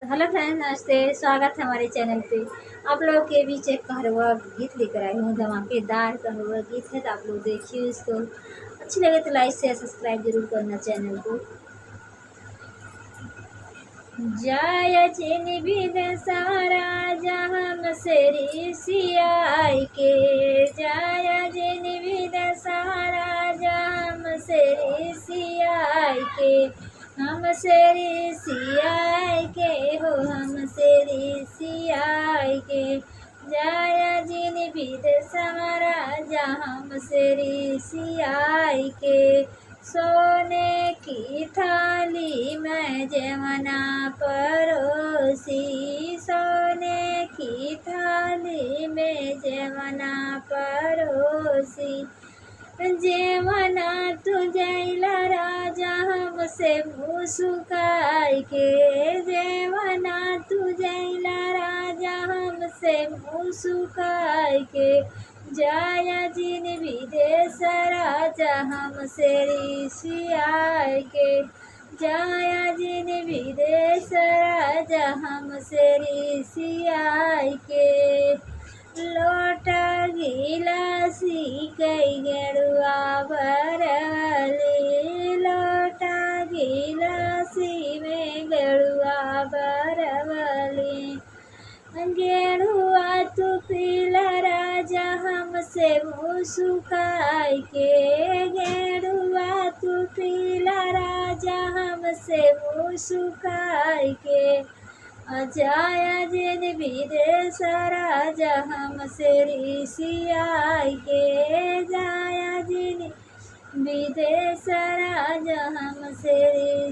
Hello friends, नमस्ते। स्वागत है हमारे चैनल पे। आप लोगों के बीच एक कहरवा गीत लेकर आई हूँ। धमाकेदार कहरवा गीत है, तो आप लोग देखिए इसको। अच्छी लगे तो लाइक शेयर सब्सक्राइब जरूर करना चैनल को। जाय चिन बिद सारा जहाँ से सियाई के, जाय जिन बिद सारा जहाँ से सियाई के, हम से सियाई के हो, हम से सियाई के। जाय जिन बिद सारा जहाँ से सियाई के, सोने की थाली में जमना परोसी, सोने की थाली में जमना परोसी। जेवना तू जैला राजा हमसे मुस्काई के, जेवना तू जैला राजा हमसे मुस्काई के। जाया जिन विदेश राजा हमसे सियाई के, जाया जिन विदेश राजा हमसे सियाई के। लोटा गिलासी कई गेरुआ बरवली, लोटा गिलासी में गेरुआ बरवली। गेरुआ तू पीला राजा हमसे मुस्काई के, गेरुआ तू पीला राजा हमसे मुस्काई के। जाया जिन विदेश राजा हमसे सियाई के, जाया जिन विदेश राजा हमसे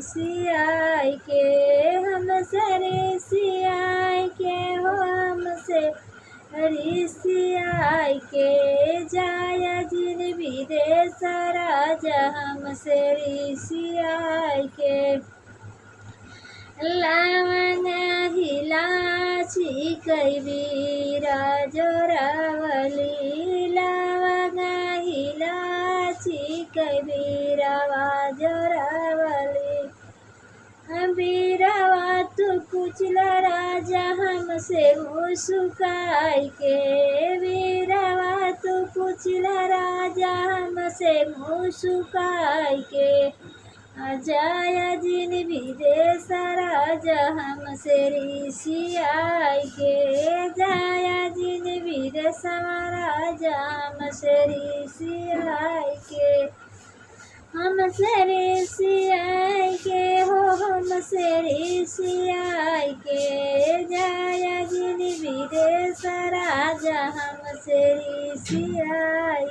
सियाई के, हमसे सियाई के हो, हमसे सियाई के। जाया जिन विदेश राजा हमसे सियाई के। लवंग इलायची कई बीरा जोरावली, लवंग इलायची कई बीरावा जोरावली। बीरावा तू कुचला राजा हमसे मुस्काई के, बीरावा तू कुचला राजा हमसे मुस्काई के। जाया जिन विदेश राजा हमसे सियाई के, जाया जिन विदेश राजा हमसे सियाई के। हमसे सियाई के हो, हमसे सियाई के। जाया जिन विदेश राजा हमसे सियाई